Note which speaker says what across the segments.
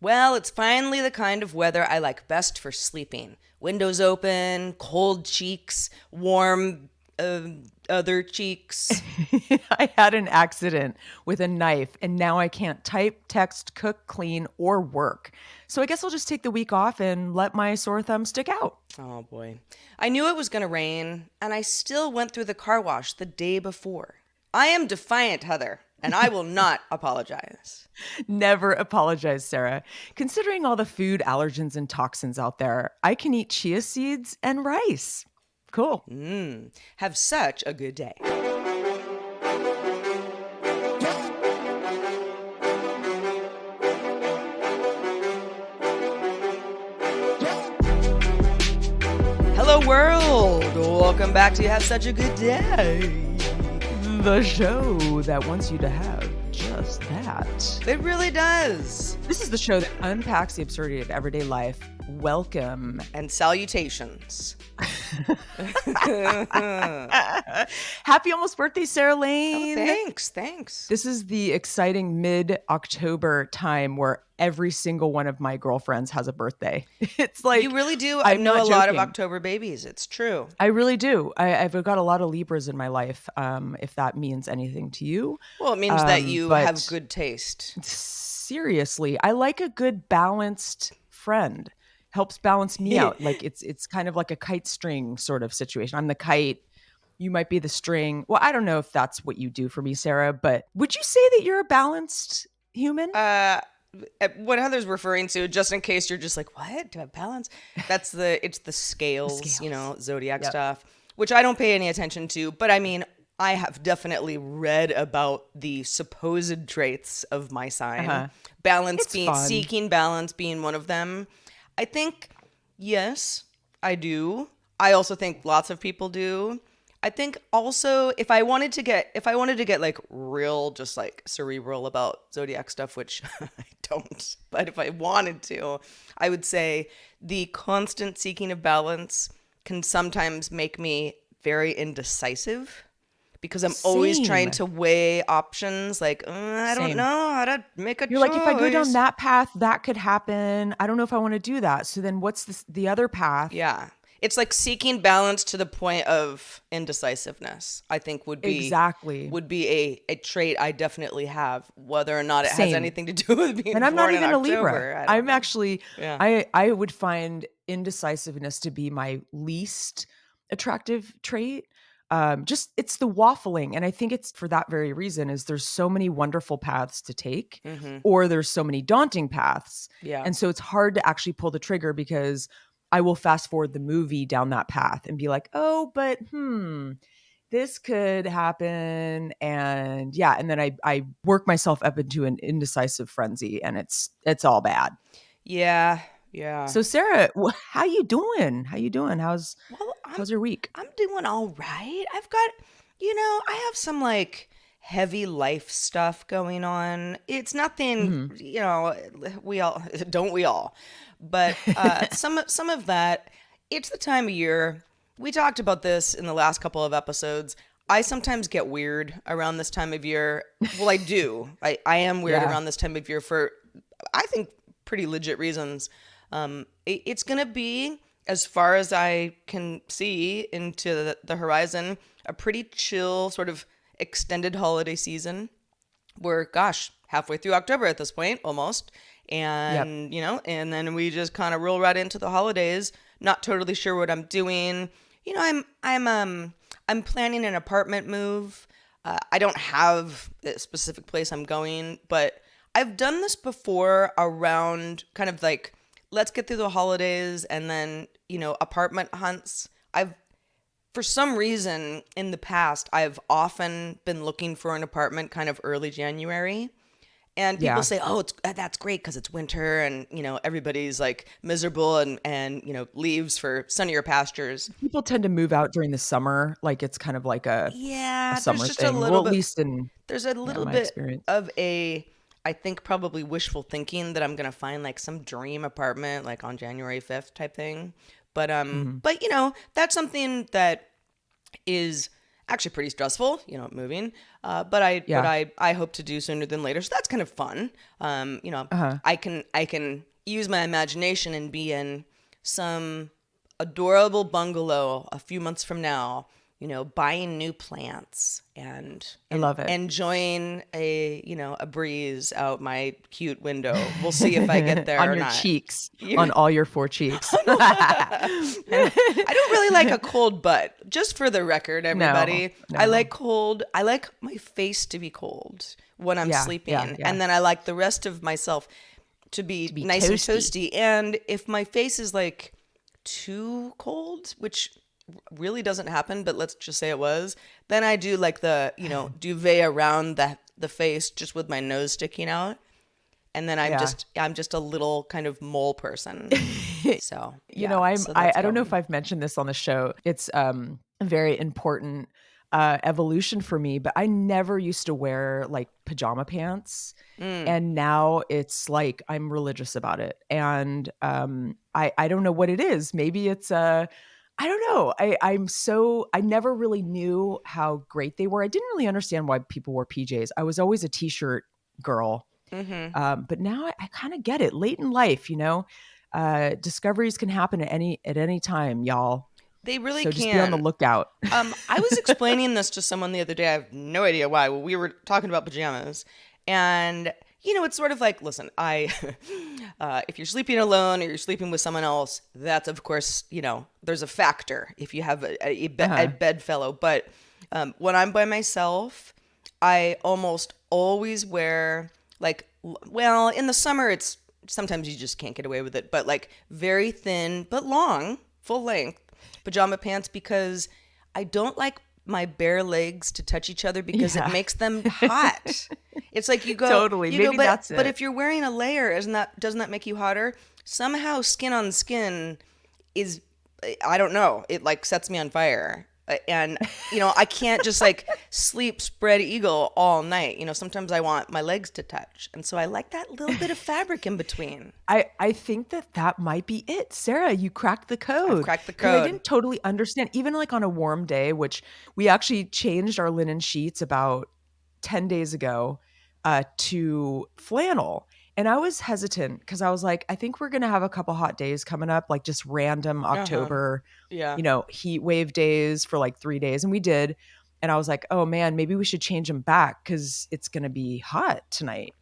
Speaker 1: Well, it's finally the kind of weather I like best for sleeping. Windows open, cold cheeks, warm uh, other cheeks.
Speaker 2: I had an accident with a knife and now I can't type, text, cook, clean, or work. So I guess I'll just take the week off and let my sore thumb stick out.
Speaker 1: Oh boy. I knew it was going to rain, and I still went through the car wash the day before. I am defiant, Heather, and I will not apologize.
Speaker 2: Never apologize, Sarah. Considering all the food allergens and toxins out there, I can eat chia seeds and rice. Cool.
Speaker 1: Have such a good day. Hello, world. Welcome back to Have Such a Good Day.
Speaker 2: The show that wants you to have just that.
Speaker 1: It really does.
Speaker 2: This is the show that unpacks the absurdity of everyday life. Welcome.
Speaker 1: And salutations.
Speaker 2: Happy almost birthday, Sarah
Speaker 1: Oh,
Speaker 2: Lane.
Speaker 1: thanks.
Speaker 2: This is the exciting mid-October time where every single one of my girlfriends has a birthday. It's like
Speaker 1: You really do. I
Speaker 2: I'm
Speaker 1: know a
Speaker 2: not
Speaker 1: lot of
Speaker 2: joking.
Speaker 1: October babies. It's true.
Speaker 2: I really do. I've got a lot of Libras in my life, if that means anything to you.
Speaker 1: Well, it means that you
Speaker 2: But
Speaker 1: have good taste.
Speaker 2: seriously, I like a good balanced friend. Helps balance me out. Like it's kind of like a kite string sort of situation. I'm the kite. You might be the string. Well, I don't know if that's what you do for me, Sarah, but would you say that you're a balanced human?
Speaker 1: What Heather's referring to, just in case you're just like, what? Do I have balance? It's the scales, zodiac
Speaker 2: Yep.
Speaker 1: stuff, which I don't pay any attention to. But I mean, I have definitely read about the supposed traits of my sign.
Speaker 2: Uh-huh.
Speaker 1: Balance
Speaker 2: It's
Speaker 1: being,
Speaker 2: fun.
Speaker 1: seeking balance being one of them. I think, yes, I do. I also think lots of people do. I think also if I wanted to get like real, just like cerebral about zodiac stuff, which I don't, but if I wanted to, I would say the constant seeking of balance can sometimes make me very indecisive because I'm always trying
Speaker 2: Same.
Speaker 1: to weigh options. Like, I don't
Speaker 2: Same.
Speaker 1: know how to make a
Speaker 2: You're like, if I go down
Speaker 1: choice.
Speaker 2: that path, that could happen. I don't know if I want to do that. So then what's the other path?
Speaker 1: Yeah. It's like seeking balance to the point of indecisiveness, I think
Speaker 2: Exactly.
Speaker 1: would be a trait I definitely have, whether or not it has
Speaker 2: Same.
Speaker 1: anything to do with being
Speaker 2: And I'm not
Speaker 1: born in
Speaker 2: even a
Speaker 1: October.
Speaker 2: Libra.
Speaker 1: I don't
Speaker 2: I'm
Speaker 1: know.
Speaker 2: actually
Speaker 1: Yeah.
Speaker 2: I would find indecisiveness to be my least attractive trait. Just it's the waffling. And I think it's for that very reason is there's so many wonderful paths to take,
Speaker 1: Mm-hmm.
Speaker 2: or there's so many daunting paths.
Speaker 1: Yeah.
Speaker 2: And so it's hard to actually pull the trigger because I will fast forward the movie down that path and be like, oh, but this could happen. And yeah, and then I work myself up into an indecisive frenzy and it's all bad.
Speaker 1: Yeah. Yeah.
Speaker 2: So Sarah, how you doing? How you doing?
Speaker 1: Well,
Speaker 2: How's your week?
Speaker 1: I'm doing all right. I've got, I have some like heavy life stuff going on. It's nothing,
Speaker 2: Mhm.
Speaker 1: we all don't we all, but some of that. It's the time of year. We talked about this in the last couple of episodes. I sometimes get weird around this time of year. Well, I do. I am weird
Speaker 2: Yeah.
Speaker 1: around this time of year for, I think, pretty legit reasons. It's going to be, as far as I can see into the horizon, a pretty chill, sort of extended holiday season. We're, gosh, halfway through October at this point, almost.
Speaker 2: Yep.
Speaker 1: And then we just kind of roll right into the holidays. Not totally sure what I'm doing. I'm planning an apartment move. I don't have a specific place I'm going, but I've done this before around kind of like, let's get through the holidays and then, apartment hunts. For some reason in the past, I've often been looking for an apartment kind of early January. And people
Speaker 2: Yeah.
Speaker 1: say, "Oh, that's great because it's winter and everybody's like miserable and leaves for sunnier pastures."
Speaker 2: People tend to move out during the summer, like it's kind of like a
Speaker 1: Yeah, there's
Speaker 2: summer
Speaker 1: just a
Speaker 2: thing. Well,
Speaker 1: little
Speaker 2: at
Speaker 1: bit.
Speaker 2: least in
Speaker 1: There's a
Speaker 2: yeah,
Speaker 1: little
Speaker 2: my
Speaker 1: bit
Speaker 2: experience.
Speaker 1: of I think probably wishful thinking that I'm gonna find like some dream apartment like on January 5th type thing. But
Speaker 2: Mhm.
Speaker 1: but that's something that is actually pretty stressful, moving. But I hope to do sooner than later. So that's kind of fun.
Speaker 2: Uh-huh.
Speaker 1: I can use my imagination and be in some adorable bungalow a few months from now, buying new plants
Speaker 2: I love it.
Speaker 1: enjoying a breeze out my cute window. We'll see if I get there
Speaker 2: On
Speaker 1: or
Speaker 2: your
Speaker 1: not.
Speaker 2: cheeks,
Speaker 1: You-
Speaker 2: on all your four cheeks.
Speaker 1: And I don't really like a cold butt. Just for the record,
Speaker 2: No,
Speaker 1: everybody, I
Speaker 2: no.
Speaker 1: like cold. I like my face to be cold when I'm
Speaker 2: Yeah, yeah,
Speaker 1: sleeping,
Speaker 2: yeah.
Speaker 1: and then I like the rest of myself to be
Speaker 2: To be
Speaker 1: nice and
Speaker 2: toasty.
Speaker 1: toasty. And if my face is like too cold, which really doesn't happen, but let's just say it was, then I do like the, duvet around the face just with my nose sticking out. And then I'm
Speaker 2: Yeah.
Speaker 1: just I'm just a little kind of mole person. So, yeah. So that's
Speaker 2: I don't know if
Speaker 1: going.
Speaker 2: I've mentioned this on the show. It's a very important evolution for me, but I never used to wear like pajama pants.
Speaker 1: Mm.
Speaker 2: And now it's like I'm religious about it. And I don't know what it is. Maybe it's I don't know. I never really knew how great they were. I didn't really understand why people wore PJs. I was always a t-shirt girl.
Speaker 1: Mm-hmm.
Speaker 2: But now I kind of get it. Late in life, discoveries can happen at any time, y'all.
Speaker 1: They really
Speaker 2: So just be on the
Speaker 1: can.
Speaker 2: lookout.
Speaker 1: I was explaining this to someone the other day. I have no idea why. Well, we were talking about pajamas, and it's sort of like, listen, if you're sleeping alone or you're sleeping with someone else, that's of course, there's a factor if you have a
Speaker 2: Uh-huh.
Speaker 1: bedfellow. But when I'm by myself, I almost always wear like, well, in the summer, it's sometimes you just can't get away with it, but like very thin but long, full length pajama pants because I don't like my bare legs to touch each other because it
Speaker 2: Yeah.
Speaker 1: makes them hot. It's like
Speaker 2: Totally. Maybe
Speaker 1: but
Speaker 2: that's
Speaker 1: but
Speaker 2: it.
Speaker 1: if you're wearing a layer, doesn't that make you hotter? Somehow skin on skin is, I don't know, it like sets me on fire. And I can't just like sleep spread eagle all night. Sometimes I want my legs to touch. And so I like that little bit of fabric in between.
Speaker 2: I think that might be it. Sarah, you cracked the
Speaker 1: I've
Speaker 2: code.
Speaker 1: cracked the
Speaker 2: 'Cause I
Speaker 1: code.
Speaker 2: didn't totally understand, even like on a warm day, which we actually changed our linen sheets about 10 days ago to flannel. And I was hesitant because I was like, I think we're going to have a couple hot days coming up, like just random
Speaker 1: Uh-huh.
Speaker 2: October,
Speaker 1: Yeah.
Speaker 2: heat wave days for like 3 days. And we did. And I was like, oh man, maybe we should change them back because it's going to be hot tonight.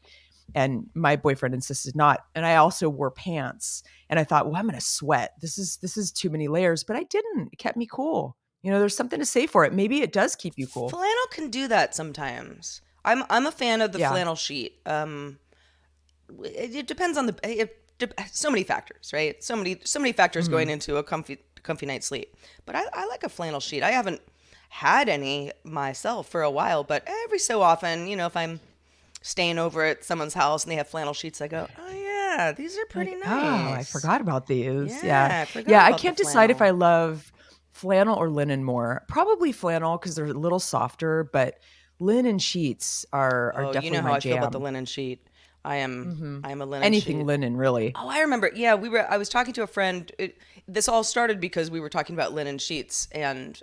Speaker 2: And my boyfriend insisted not. And I also wore pants. And I thought, well, I'm going to sweat. This is too many layers. But I didn't. It kept me cool. There's something to say for it. Maybe it does keep you cool.
Speaker 1: Flannel can do that sometimes. I'm a fan of the
Speaker 2: Yeah.
Speaker 1: flannel sheet. It depends on so many factors, right? So many factors going
Speaker 2: Mhm.
Speaker 1: into a comfy night's sleep. But I like a flannel sheet. I haven't had any myself for a while, but every so often, if I'm staying over at someone's house and they have flannel sheets, I go, oh yeah, these are pretty
Speaker 2: Like, oh, I
Speaker 1: nice.
Speaker 2: forgot about these. Yeah.
Speaker 1: Yeah, I forgot
Speaker 2: Yeah. I
Speaker 1: about the
Speaker 2: can't decide if
Speaker 1: flannel.
Speaker 2: I love flannel or linen more. Probably flannel because they're a little softer, but linen sheets are
Speaker 1: Oh, you
Speaker 2: definitely
Speaker 1: know how
Speaker 2: my
Speaker 1: I feel about the
Speaker 2: jam.
Speaker 1: linen sheet. I am
Speaker 2: Hmm.
Speaker 1: I am a linen
Speaker 2: Anything
Speaker 1: sheet.
Speaker 2: linen, really.
Speaker 1: Oh, I remember. Yeah, I was talking to a friend. This all started because we were talking about linen sheets and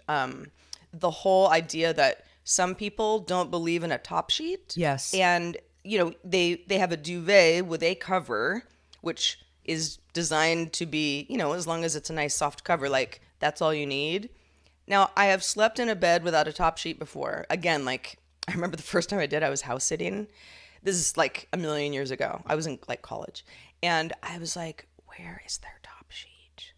Speaker 1: the whole idea that some people don't believe in a top sheet,
Speaker 2: Yes.
Speaker 1: and they have a duvet with a cover, which is designed to be, as long as it's a nice soft cover, like that's all you need. Now, I have slept in a bed without a top sheet before. Again, like I remember the first time I did, I was house sitting. This is like a million years ago. I was in like college. And I was like, where is their top sheet?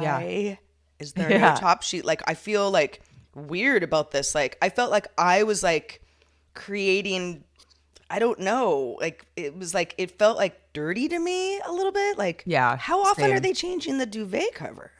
Speaker 2: Yeah.
Speaker 1: Why is there no
Speaker 2: Yeah.
Speaker 1: top sheet? Like I feel like weird about this. Like I felt like I was like creating, I don't know, like it was like it felt like dirty to me a little bit. Like
Speaker 2: Yeah.
Speaker 1: how often are
Speaker 2: Same.
Speaker 1: they changing the duvet cover?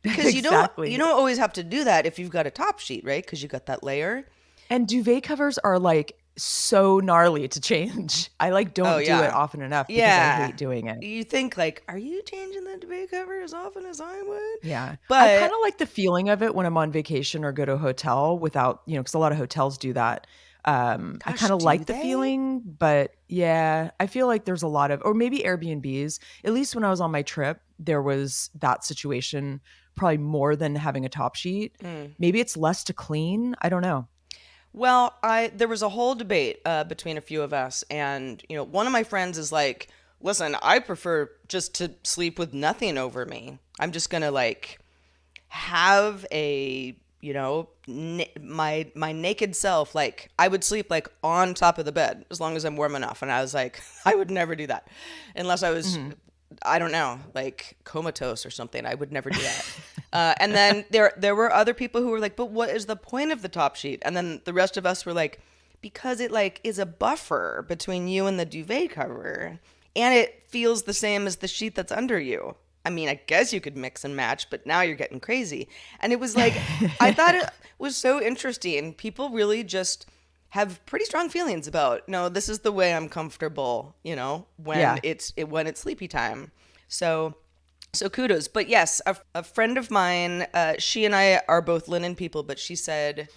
Speaker 1: Because you
Speaker 2: Exactly.
Speaker 1: don't always have to do that if you've got a top sheet, right? Because you got that layer.
Speaker 2: And duvet covers are like so gnarly to change. I like
Speaker 1: Oh
Speaker 2: don't do it
Speaker 1: yeah.
Speaker 2: often enough because I
Speaker 1: Yeah.
Speaker 2: hate doing it.
Speaker 1: You think like, are you changing the duvet cover as often as I would?
Speaker 2: Yeah. I kind
Speaker 1: But
Speaker 2: of like the feeling of it when I'm on vacation or go to a hotel without, because a lot of hotels do that. I
Speaker 1: gosh,
Speaker 2: kind of
Speaker 1: do
Speaker 2: like the
Speaker 1: they?
Speaker 2: feeling, but yeah, I feel like there's a lot of, or maybe Airbnbs, at least when I was on my trip, there was that situation probably more than having a top sheet. Maybe it's less to clean. I don't know.
Speaker 1: Well, I there was a whole debate between a few of us, and one of my friends is like, "Listen, I prefer just to sleep with nothing over me. I'm just gonna like have a my naked self. Like I would sleep like on top of the bed as long as I'm warm enough." And I was like, I would never do that unless I was, I don't know, like comatose or something. I would never do that. And then there were other people who were like, but what is the point of the top sheet? And then the rest of us were like, because it like is a buffer between you and the duvet cover, and it feels the same as the sheet that's under you. I mean, I guess you could mix and match, but now you're getting crazy. And it was like, I thought it was so interesting. People really just have pretty strong feelings about, no, this is the way I'm comfortable, when
Speaker 2: Yeah.
Speaker 1: when it's sleepy time. So kudos. But yes, a friend of mine, she and I are both linen people, but she said,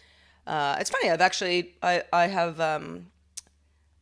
Speaker 1: it's funny, I have,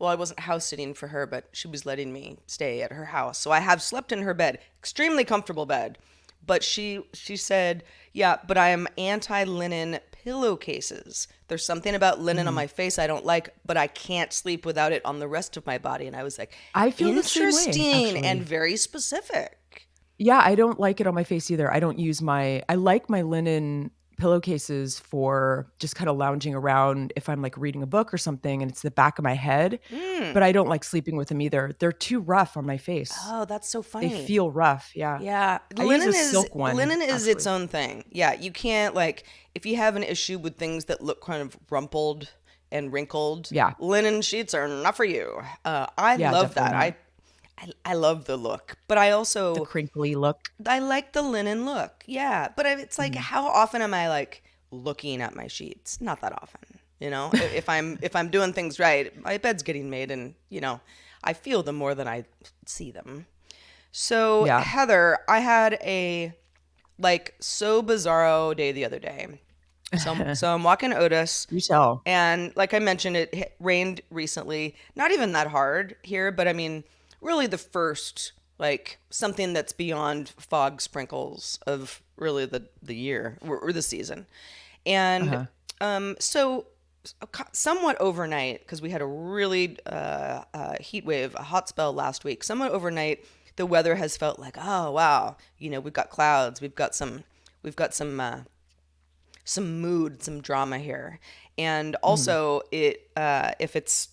Speaker 1: well, I wasn't house sitting for her, but she was letting me stay at her house. So I have slept in her bed, extremely comfortable bed. But she said, yeah, but I am anti-linen pillowcases. There's something about linen on my face I don't like, but I can't sleep without it on the rest of my body. And I was like,
Speaker 2: I feel the same way,
Speaker 1: interesting and
Speaker 2: actually.
Speaker 1: very specific.
Speaker 2: Yeah, I don't like it on my face either. I don't use I like my linen pillowcases for just kind of lounging around if I'm like reading a book or something and it's the back of my head, but I don't like sleeping with them either. They're too rough on my face.
Speaker 1: Oh, that's so
Speaker 2: They
Speaker 1: funny.
Speaker 2: feel rough. Yeah.
Speaker 1: Yeah,
Speaker 2: I use a silk one,
Speaker 1: linen is its
Speaker 2: actually.
Speaker 1: own thing. Yeah, you can't like if you have an issue with things that look kind of rumpled and wrinkled,
Speaker 2: Yeah.
Speaker 1: linen sheets are not for you. I
Speaker 2: Yeah,
Speaker 1: love
Speaker 2: definitely
Speaker 1: that.
Speaker 2: not.
Speaker 1: I love the look, but I
Speaker 2: The
Speaker 1: also
Speaker 2: crinkly look.
Speaker 1: I like the linen look. Yeah, but it's like
Speaker 2: Mhm.
Speaker 1: how often am I like looking at my sheets? Not that often. If I'm doing things right, my bed's getting made, and I feel them more than I see them. So,
Speaker 2: Yeah.
Speaker 1: Heather, I had a like so bizarro day the other day. So I'm walking Otis,
Speaker 2: You tell.
Speaker 1: and like I mentioned, it rained recently. Not even that hard here, but I mean, really the first like something that's beyond fog sprinkles of really the year or the season. And
Speaker 2: Uh-huh.
Speaker 1: so somewhat overnight, because we had a really heat wave, a hot spell last week. Somewhat overnight, the weather has felt like, oh wow, we've got clouds, we've got some mood, some drama here, and
Speaker 2: Mhm.
Speaker 1: also if it's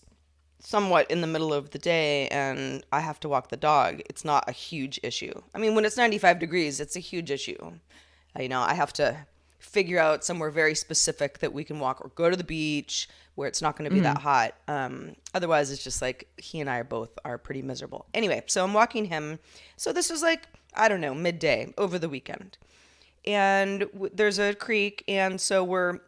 Speaker 1: somewhat in the middle of the day and I have to walk the dog, it's not a huge issue. I mean, when it's 95 degrees, it's a huge issue. I have to figure out somewhere very specific that we can walk or go to the beach where it's not going to be that
Speaker 2: Mhm.
Speaker 1: hot. Otherwise, it's just like he and I both are pretty miserable. Anyway, so I'm walking him. So this was like, I don't know, midday over the weekend. And there's a creek. And so we're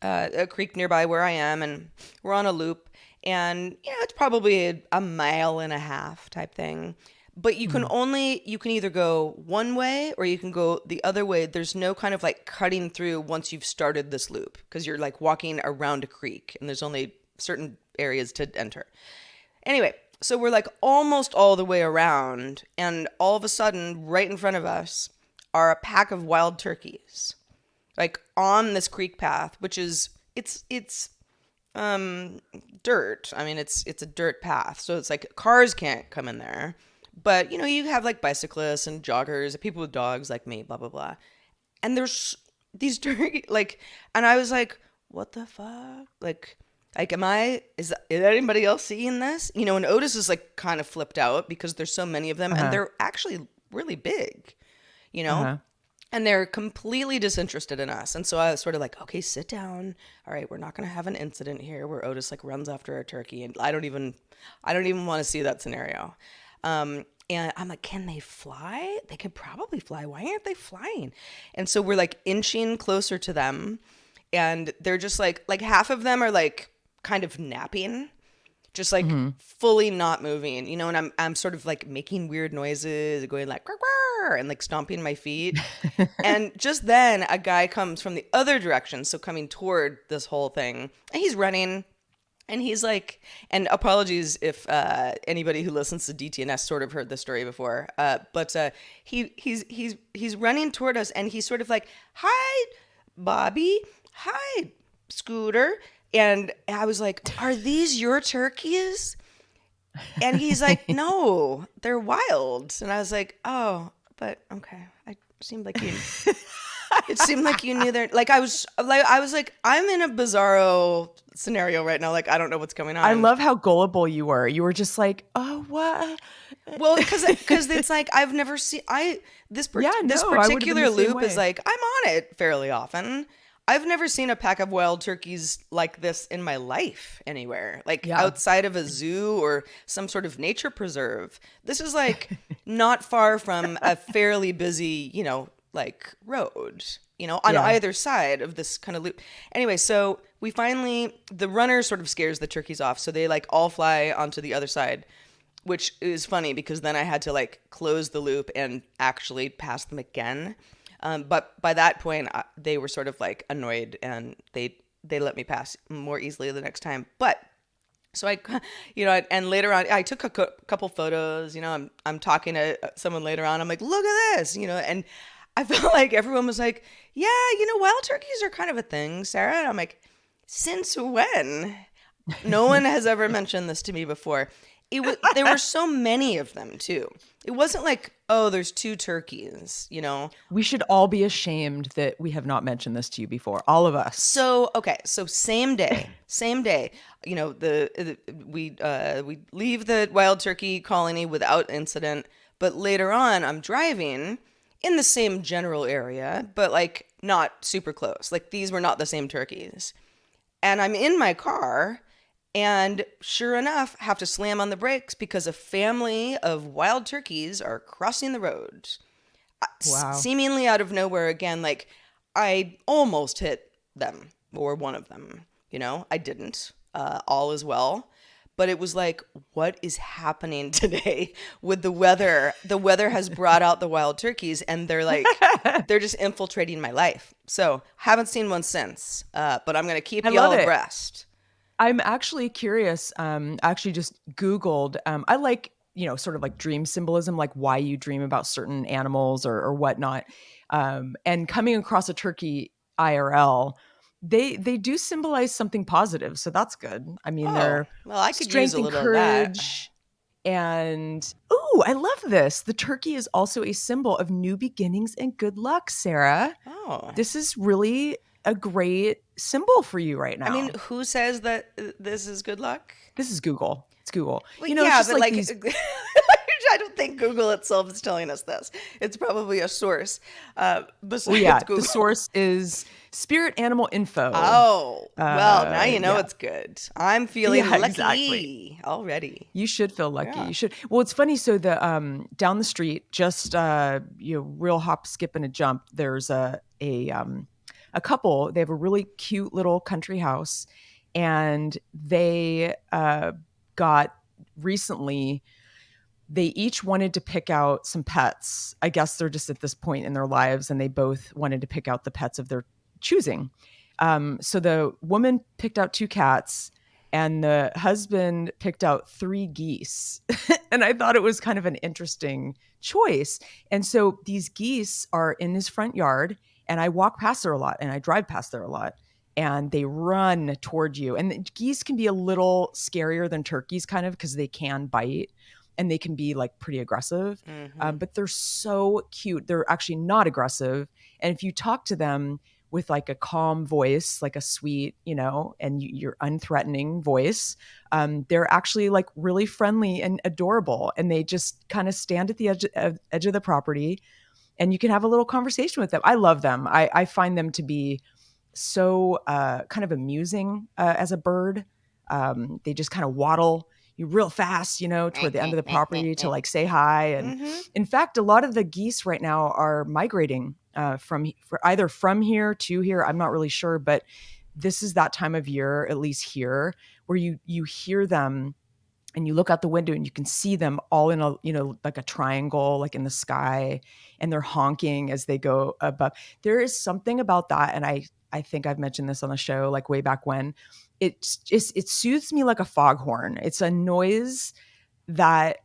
Speaker 1: a creek nearby where I am, and we're on a loop. And it's probably a mile and a half type thing. But
Speaker 2: Mhm.
Speaker 1: you can either go one way or you can go the other way. There's no kind of like cutting through once you've started this loop because you're like walking around a creek and there's only certain areas to enter. Anyway, so we're like almost all the way around, and all of a sudden, right in front of us are a pack of wild turkeys like on this creek path, which is it's dirt. I mean, it's a dirt path, so it's like cars can't come in there. But you have like bicyclists and joggers, people with dogs like me, blah blah blah. And there's these turkey like, and I was like, what the fuck? Like, is anybody else seeing this? And Otis is like kind of flipped out because there's so many of them, and
Speaker 2: Uh-huh.
Speaker 1: they're actually really big. You know,
Speaker 2: Uh-huh.
Speaker 1: and they're completely disinterested in us. And so I was sort of like, okay, sit down. All right, we're not going to have an incident here where Otis like runs after a turkey, and I don't even want to see that scenario. And I'm like, can they fly? They could probably fly. Why aren't they flying? And so we're like inching closer to them, and they're just like half of them are like kind of napping, just like
Speaker 2: Mhm.
Speaker 1: fully not moving, and I'm sort of like making weird noises, going like "Quack, quack," and like stomping my feet. And just then a guy comes from the other direction, so coming toward this whole thing, and he's running, And he's like, and apologies if anybody who listens to DTNS sort of heard this story before, but he's running toward us, and he's sort of like, "Hi, Bobby. Hi, Scooter." And I was like, "Are these your turkeys?" And he's like, "No, they're wild." And I was like, "Oh, but okay." I seemed like you. It seemed like you knew that. Like I'm in a bizarro scenario right now. Like I don't know what's going
Speaker 2: I
Speaker 1: on.
Speaker 2: love how gullible you were. You were just like, "Oh, what?"
Speaker 1: Well, because it's like I've never seen
Speaker 2: Yeah,
Speaker 1: this
Speaker 2: no, I would have been
Speaker 1: particular
Speaker 2: the same
Speaker 1: loop is
Speaker 2: way.
Speaker 1: like I'm on it fairly often. I've never seen a pack of wild turkeys like this in my life anywhere, like
Speaker 2: Yeah.
Speaker 1: outside of a zoo or some sort of nature preserve. This is like not far from a fairly busy, like road, on
Speaker 2: Yeah.
Speaker 1: either side of this kind of loop. Anyway, so the runner sort of scares the turkeys off, so they like all fly onto the other side, which is funny because then I had to like close the loop and actually pass them again. But by that point, they were sort of like annoyed, and they let me pass more easily the next time. But so I, and later on, I took a couple photos. I'm talking to someone later on. I'm like, look at this, and I felt like everyone was like, yeah, wild turkeys are kind of a thing, Sarah. And I'm like, since when? No one has ever mentioned this to me before. There were so many of them too. It wasn't like, oh, there's two turkeys.
Speaker 2: We should all be ashamed that we have not mentioned this to you before. All of us.
Speaker 1: So okay, so same day, we leave the wild turkey colony without incident, but later on, I'm driving in the same general area, but like not super close. Like these were not the same turkeys, and I'm in my car. And sure enough, have to slam on the brakes because a family of wild turkeys are crossing the road.
Speaker 2: Wow.
Speaker 1: Seemingly out of nowhere again. Like I almost hit them or one of them. I didn't. All is well. But it was like, what is happening today with the weather? The weather has brought out the wild turkeys, and they're just infiltrating my life. So haven't seen one since. But I'm gonna keep
Speaker 2: I
Speaker 1: y'all
Speaker 2: love it.
Speaker 1: abreast.
Speaker 2: I'm actually curious. Actually just Googled. I like, sort of like dream symbolism, like why you dream about certain animals or whatnot. And coming across a turkey IRL, they do symbolize something positive. So that's good. I mean,
Speaker 1: Oh,
Speaker 2: they're
Speaker 1: well, I could use
Speaker 2: strength
Speaker 1: a
Speaker 2: and
Speaker 1: little of that.
Speaker 2: courage. And ooh, I love this. The turkey is also a symbol of new beginnings and good luck, Sarah.
Speaker 1: Oh.
Speaker 2: This is really a great symbol for you right
Speaker 1: I mean,
Speaker 2: now.
Speaker 1: who says that this is good luck?
Speaker 2: This is Google. It's Google.
Speaker 1: Well,
Speaker 2: It's
Speaker 1: yeah,
Speaker 2: just
Speaker 1: but
Speaker 2: like
Speaker 1: like,
Speaker 2: these.
Speaker 1: I don't think Google itself is telling us this. It's probably a source
Speaker 2: Oh yeah,
Speaker 1: besides
Speaker 2: the
Speaker 1: Google.
Speaker 2: source is Spirit Animal Info.
Speaker 1: Oh, well, now you know
Speaker 2: Yeah,
Speaker 1: it's good. I'm feeling
Speaker 2: yeah, exactly.
Speaker 1: lucky already.
Speaker 2: You should feel lucky.
Speaker 1: Yeah.
Speaker 2: You should. Well, it's funny. So the down the street, just real hop, skip, and a jump. There's a couple. They have a really cute little country house, and they got recently. They each wanted to pick out some pets. I guess they're just at this point in their lives, and they both wanted to pick out the pets of their choosing. So the woman picked out two cats, and the husband picked out three geese. And I thought it was kind of an interesting choice. And so these geese are in his front yard, and I walk past there a lot, and I drive past there a lot. And they run toward you. And the geese can be a little scarier than turkeys, kind of, because they can bite and they can be like pretty aggressive.
Speaker 1: Hmm.
Speaker 2: But they're so cute. They're actually not aggressive. And if you talk to them with like a calm voice, like a sweet, and your unthreatening voice, they're actually like really friendly and adorable. And they just kind of stand at the edge of the property, and you can have a little conversation with them. I love them. I find them to be so kind of amusing as a bird. They just kind of waddle you real fast, toward the end of the property to like say hi. And
Speaker 1: Hmm.
Speaker 2: in fact, a lot of the geese right now are migrating either from here to here. I'm not really sure, but this is that time of year, at least here, where you hear them and you look out the window and you can see them all in a like a triangle, like in the sky, and they're honking as they go above. There is something about that, and I think I've mentioned this on the show like way back when. it soothes me like a foghorn. It's a noise that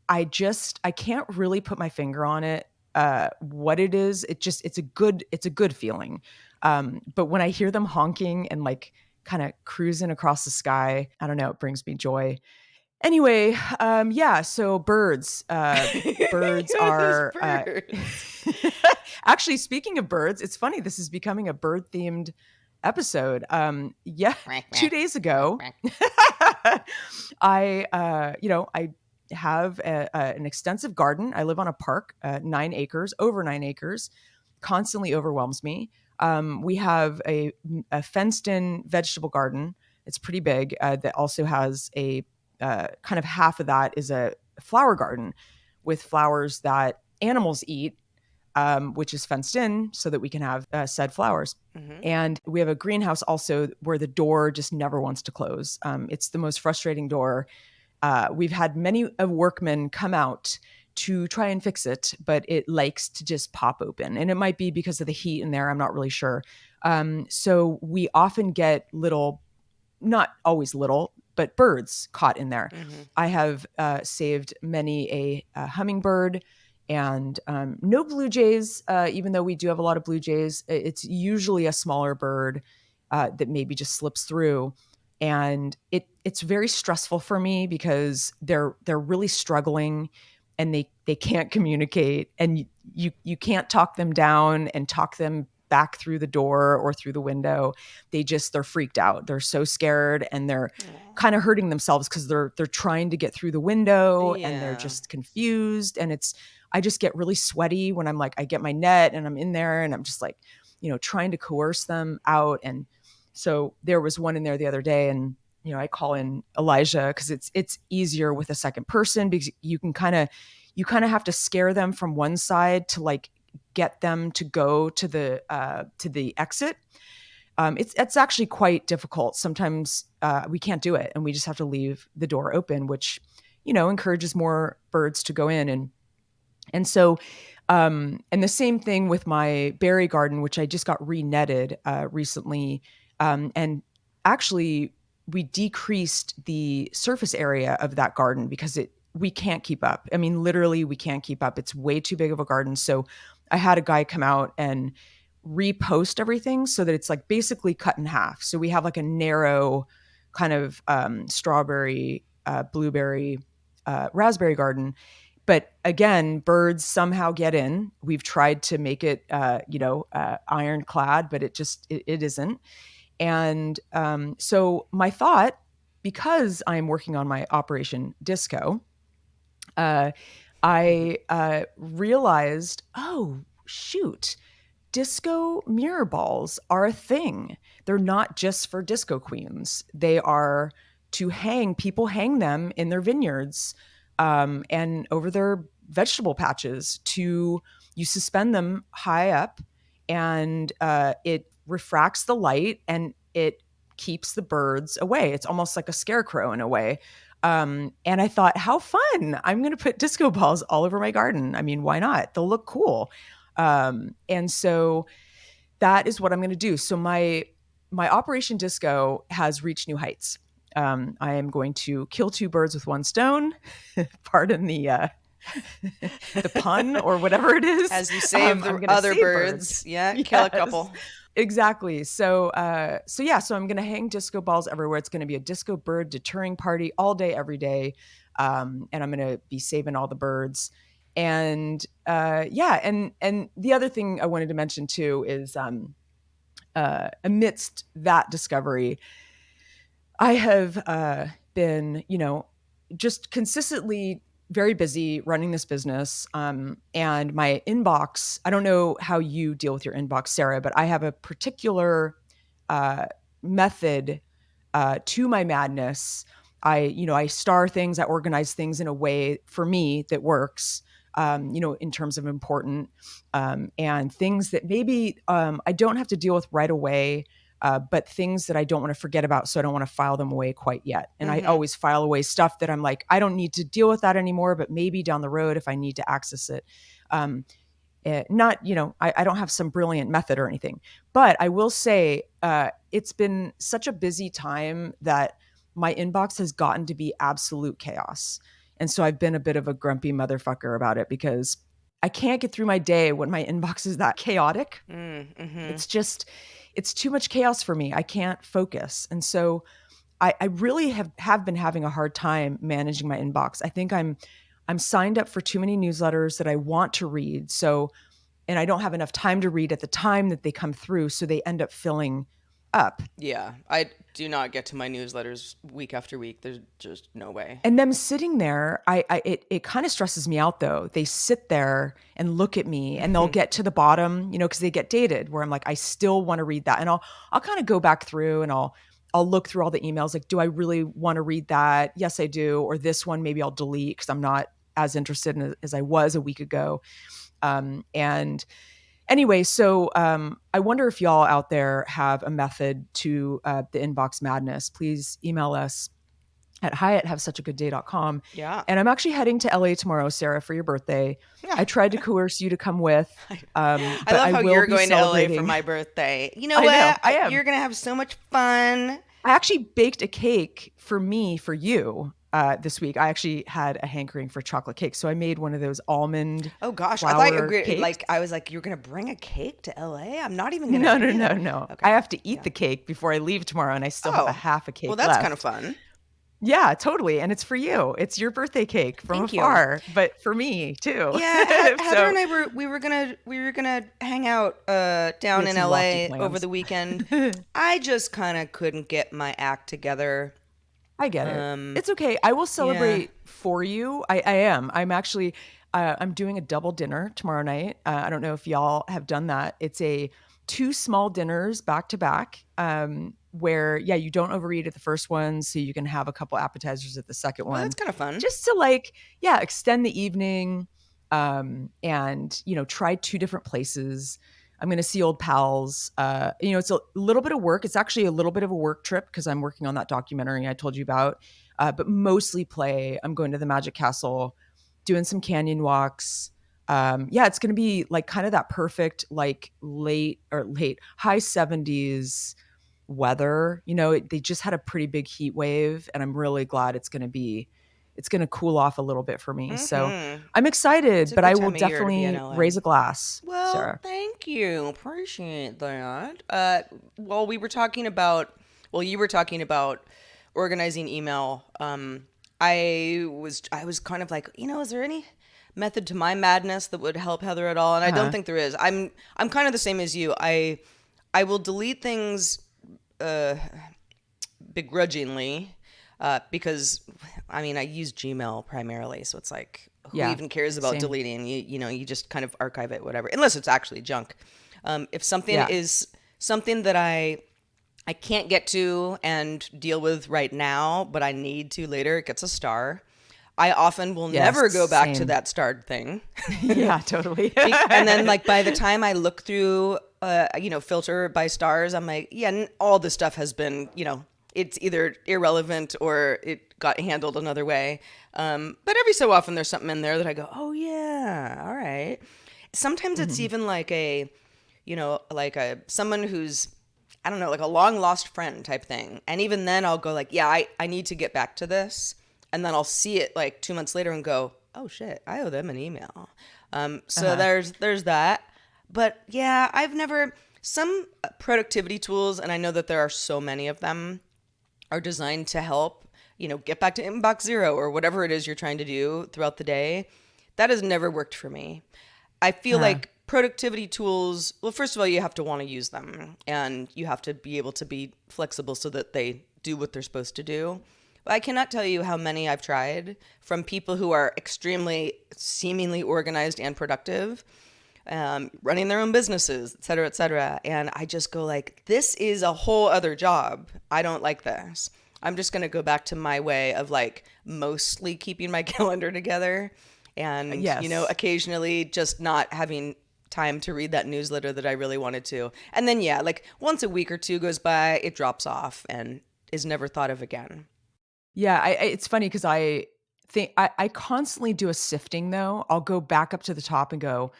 Speaker 2: I can't really put my finger on it, what it is. It's a good feeling. But when I hear them honking and like kind of cruising across the sky, I don't know, it brings me joy. Anyway, yeah, so birds
Speaker 1: Those
Speaker 2: are
Speaker 1: birds.
Speaker 2: actually, speaking of birds, it's funny, this is becoming a bird themed episode. Yeah,
Speaker 1: Quack,
Speaker 2: 2
Speaker 1: quack,
Speaker 2: days
Speaker 1: quack,
Speaker 2: ago,
Speaker 1: quack.
Speaker 2: I have an extensive garden. I live on a park, 9 acres, over 9 acres, constantly overwhelms me. We have a fenced in vegetable garden. It's pretty big, that also has a kind of half of that is a flower garden with flowers that animals eat, which is fenced in so that we can have said flowers.
Speaker 1: Hmm.
Speaker 2: And we have a greenhouse also where the door just never wants to close. It's the most frustrating door. We've had many workmen come out to try and fix it, but it likes to just pop open. And it might be because of the heat in there. I'm not really sure. So we often get little, not always little, but birds caught in there.
Speaker 1: Hmm.
Speaker 2: I have saved many a hummingbird and no blue jays, even though we do have a lot of blue jays. It's usually a smaller bird that maybe just slips through. And it's very stressful for me because they're really struggling and they can't communicate, and you can't talk them down and talk them back through the door or through the window. They're freaked out. They're so scared and they're
Speaker 1: Aw.
Speaker 2: kind of hurting themselves because they're trying to get through the window and they're
Speaker 1: Yeah.
Speaker 2: just confused. And I just get really sweaty when I get my net and I'm in there and I'm just like, trying to coerce them out. And so there was one in there the other day, and I call in Elijah because it's easier with a second person because you kind of have to scare them from one side to like get them to go to the exit. It's actually quite difficult. Sometimes we can't do it, and we just have to leave the door open, which encourages more birds to go in. And so, and the same thing with my berry garden, which I just got re-netted recently. And actually, we decreased the surface area of that garden because we can't keep up. I mean, literally, we can't keep up. It's way too big of a garden. So I had a guy come out and repost everything so that it's like basically cut in half. So we have like a narrow kind of strawberry, blueberry, raspberry garden. But again, birds somehow get in. We've tried to make it, ironclad, but it isn't. And so my thought, because I'm working on my Operation Disco, uh,
Speaker 1: Hmm.
Speaker 2: I realized, oh shoot, disco mirror balls are a thing. They're not just for disco queens. They are to hang. People hang them in their vineyards, and over their vegetable patches. You suspend them high up, and it refracts the light and it keeps the birds away. It's almost like a scarecrow in a way. And I thought, how fun! I'm going to put disco balls all over my garden. I mean, why not? They'll look cool. And so that is what I'm going to do. So my Operation Disco has reached new heights. I am going to kill two birds with one stone. Pardon the pun or whatever it is.
Speaker 1: As you save
Speaker 2: I'm
Speaker 1: the
Speaker 2: going to
Speaker 1: other
Speaker 2: save birds.
Speaker 1: birds, yeah, kill a
Speaker 2: Yes,
Speaker 1: couple.
Speaker 2: exactly. So yeah. So I'm going to hang disco balls everywhere. It's going to be a disco bird deterring party all day, every day. And I'm going to be saving all the birds. And yeah, and the other thing I wanted to mention too is amidst that discovery, I have been, just consistently very busy running this business. And my inbox, I don't know how you deal with your inbox, Sarah, but I have a particular uh, method to my madness. I star things, I organize things in a way for me that works, in terms of important, and things that maybe I don't have to deal with right away, but things that I don't want to forget about. So I don't want to file them away quite yet. And I
Speaker 1: Hmm.
Speaker 2: always file away stuff that I'm like, I don't need to deal with that anymore, but maybe down the road if I need to access it. Um, Not, I don't have some brilliant method or anything, but I will say it's been such a busy time that my inbox has gotten to be absolute chaos. And so I've been a bit of a grumpy motherfucker about it because I can't get through my day when my inbox is that chaotic.
Speaker 1: Mm-hmm.
Speaker 2: It's just, it's too much chaos for me. I can't focus. And so I really have been having a hard time managing my inbox. I think I'm signed up for too many newsletters that I want to read. So, and I don't have enough time to read at the time that they come through. So they end up filling up.
Speaker 1: Yeah, I do not get to my newsletters week after week. There's just no way.
Speaker 2: And them sitting there, it kind of stresses me out though. They sit there and look at me and they'll get to the bottom, because they get dated where I'm like, I still want to read that. And I'll kind of go back through and I'll look through all the emails. Like, do I really want to read that? Yes, I do. Or this one, maybe I'll delete because I'm not as interested in it as I was a week ago. And anyway, so I wonder if y'all out there have a method to the inbox madness. Please email us at hi@havesuchagoodday.com.
Speaker 1: Yeah.
Speaker 2: And I'm actually heading to LA tomorrow, Sarah, for your birthday.
Speaker 1: Yeah.
Speaker 2: I tried to coerce you to come with.
Speaker 1: I
Speaker 2: But
Speaker 1: love how
Speaker 2: will
Speaker 1: you're
Speaker 2: be
Speaker 1: going to LA for
Speaker 2: celebrating.
Speaker 1: my birthday. You know
Speaker 2: I know,
Speaker 1: what?
Speaker 2: I am.
Speaker 1: You're going to have so much fun.
Speaker 2: I actually baked a cake for you this week. I actually had a hankering for chocolate cake. So I made one of those almond
Speaker 1: Oh gosh, I thought you
Speaker 2: flour
Speaker 1: were
Speaker 2: cakes.
Speaker 1: like I was like you're going to bring a cake to LA? I'm not even going to
Speaker 2: No, no,
Speaker 1: be
Speaker 2: no,
Speaker 1: there.
Speaker 2: no.
Speaker 1: Okay.
Speaker 2: I have to eat
Speaker 1: Yeah.
Speaker 2: the cake before I leave tomorrow, and I still have a
Speaker 1: Oh.
Speaker 2: half a cake
Speaker 1: Well, that's
Speaker 2: left.
Speaker 1: kind of fun.
Speaker 2: Yeah, totally. And it's for you. It's your birthday cake from
Speaker 1: Thank you.
Speaker 2: afar, but for me too.
Speaker 1: Yeah, Heather
Speaker 2: So
Speaker 1: and I we were gonna hang out
Speaker 2: we
Speaker 1: down
Speaker 2: had
Speaker 1: in
Speaker 2: some lofty
Speaker 1: LA over
Speaker 2: plans.
Speaker 1: the weekend. I just kind of couldn't get my act together.
Speaker 2: I get it.
Speaker 1: Um,
Speaker 2: It's okay. I will
Speaker 1: yeah.
Speaker 2: celebrate for you. I am. I'm actually I'm doing a double dinner tomorrow night. I don't know if y'all have done that. It's a two small dinners back to back. Where you don't overeat at the first one, so you can have a couple appetizers at the second
Speaker 1: Oh, that's
Speaker 2: one,
Speaker 1: kind of fun.
Speaker 2: just to extend the evening. And try two different places. I'm going to see old pals. It's a little bit of work. It's actually a little bit of a work trip because I'm working on that documentary I told you about, but mostly play. I'm going to the Magic Castle, doing some canyon walks. It's going to be like kind of that perfect, like late high 70s weather. They just had a pretty big heat wave, and I'm really glad it's going to cool off a little bit for me. So
Speaker 1: Mm-hmm.
Speaker 2: I'm
Speaker 1: It's
Speaker 2: excited,
Speaker 1: a
Speaker 2: but
Speaker 1: good
Speaker 2: I will
Speaker 1: time of year to be in
Speaker 2: definitely
Speaker 1: LA.
Speaker 2: raise a glass,
Speaker 1: Well,
Speaker 2: Sarah.
Speaker 1: thank you. Appreciate that. Well, you were talking about organizing email. I was kind of like, is there any method to my madness that would help Heather at all? And I don't
Speaker 2: Uh-huh.
Speaker 1: think there is. I'm kind of the same as you. I will delete things begrudgingly because I mean I use Gmail primarily, so it's like who
Speaker 2: Yeah.
Speaker 1: even cares about
Speaker 2: Same.
Speaker 1: deleting? You just kind of archive it, whatever, unless it's actually junk. If something
Speaker 2: Yeah.
Speaker 1: is something that I can't get to and deal with right now, but I need to later, it gets a star. I often will
Speaker 2: Yes.
Speaker 1: never go back to
Speaker 2: Same.
Speaker 1: that starred thing.
Speaker 2: Yeah, totally.
Speaker 1: And then like by the time I look through filter by stars, I'm like, yeah, all this stuff has been, it's either irrelevant or it got handled another way. But every so often there's something in there that I go, oh yeah, all right. Sometimes it's
Speaker 2: Mhm.
Speaker 1: even like someone who's, I don't know, like a long lost friend type thing. And even then I'll go like, yeah, I need to get back to this. And then I'll see it like 2 months later and go, oh shit, I owe them an email. So
Speaker 2: Uh-huh.
Speaker 1: there's that. But yeah, I've never, some productivity tools, and I know that there are so many of them, are designed to help, get back to inbox zero or whatever it is you're trying to do throughout the day. That has never worked for me. I feel
Speaker 2: Uh-huh.
Speaker 1: like productivity tools, well, first of all, you have to want to use them and you have to be able to be flexible so that they do what they're supposed to do. But I cannot tell you how many I've tried from people who are extremely seemingly organized and productive, running their own businesses, et cetera, et cetera. And I just go like, this is a whole other job. I don't like this. I'm just going to go back to my way of like mostly keeping my calendar together and,
Speaker 2: Yes.
Speaker 1: occasionally just not having time to read that newsletter that I really wanted to. And then, yeah, like once a week or two goes by, it drops off and is never thought of again.
Speaker 2: Yeah, it's funny because I think I constantly do a sifting though. I'll go back up to the top and go,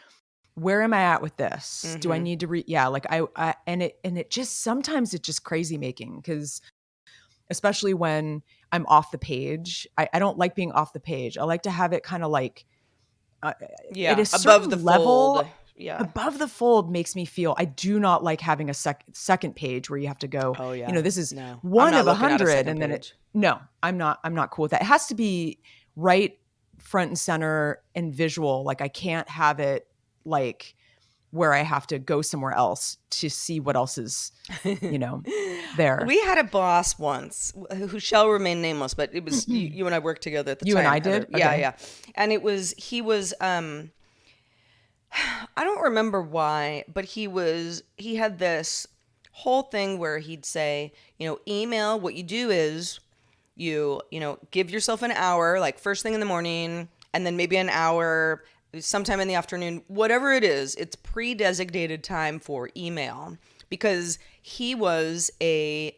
Speaker 2: where am I at with this? Do I
Speaker 1: Mm-hmm.
Speaker 2: need to yeah, like and it just, sometimes it's just crazy making, because especially when I'm off the page, I don't like being off the page. I like to have it kind of like, uh, at
Speaker 1: Yeah,
Speaker 2: a
Speaker 1: above the
Speaker 2: certain
Speaker 1: fold.
Speaker 2: level,
Speaker 1: Yeah.
Speaker 2: above the fold makes me feel, I do not like having a second page where you have to go,
Speaker 1: Oh yeah.
Speaker 2: this is
Speaker 1: No, I'm
Speaker 2: one
Speaker 1: not
Speaker 2: of a
Speaker 1: looking at a
Speaker 2: hundred.
Speaker 1: second
Speaker 2: And then
Speaker 1: page.
Speaker 2: no, I'm not cool with that. It has to be right front and center and visual. Like I can't have it like where I have to go somewhere else to see what else is, there.
Speaker 1: We had a boss once who shall remain nameless, but it was you and I worked together at the
Speaker 2: You and
Speaker 1: time,
Speaker 2: I
Speaker 1: Heather.
Speaker 2: did?
Speaker 1: Yeah,
Speaker 2: Okay.
Speaker 1: yeah. And he was I don't remember why, but he had this whole thing where he'd say, email, what you do is give yourself an hour, like first thing in the morning, and then maybe an hour sometime in the afternoon, whatever it is, it's pre-designated time for email, because he was a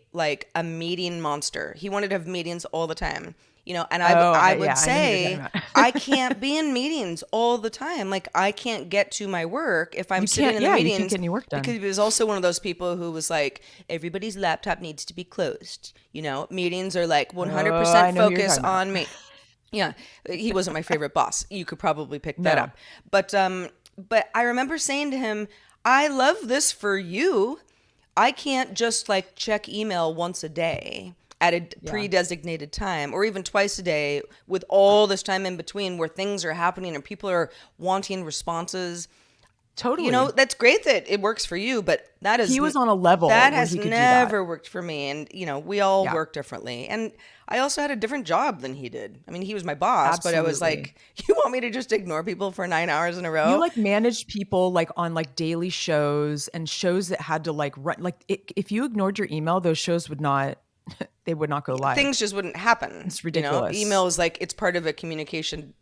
Speaker 1: meeting monster. He wanted to have meetings all the time. And I
Speaker 2: Yeah,
Speaker 1: would
Speaker 2: I know who you're talking
Speaker 1: say,
Speaker 2: about.
Speaker 1: I can't be in meetings all the time. Like, I can't get to my work if I'm
Speaker 2: You
Speaker 1: sitting
Speaker 2: can't,
Speaker 1: in the
Speaker 2: yeah, you can't
Speaker 1: meetings,
Speaker 2: get any work
Speaker 1: because
Speaker 2: done.
Speaker 1: he was also one of those people who was like, everybody's laptop needs to be closed. Meetings are like
Speaker 2: Oh,
Speaker 1: 100%
Speaker 2: I know who you're
Speaker 1: focus
Speaker 2: talking about.
Speaker 1: on me. Yeah, he wasn't my favorite boss. You could probably pick that
Speaker 2: No.
Speaker 1: up. But I remember saying to him, "I love this for you. I can't just like check email once a day at a
Speaker 2: Yeah.
Speaker 1: pre-designated time, or even twice a day with all this time in between where things are happening and people are wanting responses.
Speaker 2: Totally.
Speaker 1: That's great that it works for you, but
Speaker 2: He was on a level
Speaker 1: that
Speaker 2: where
Speaker 1: has
Speaker 2: he could do that.
Speaker 1: never worked for me. And we all
Speaker 2: Yeah.
Speaker 1: work differently. And I also had a different job than he did. I mean, he was my boss, but I was
Speaker 2: Absolutely.
Speaker 1: like, you want me to just ignore people for 9 hours in a
Speaker 2: You
Speaker 1: row?
Speaker 2: like managed people like on like daily shows and shows that had to like run, like if you ignored your email, those shows would not they would not go live.
Speaker 1: Things just wouldn't happen.
Speaker 2: It's ridiculous.
Speaker 1: Email is like, it's part of a communication,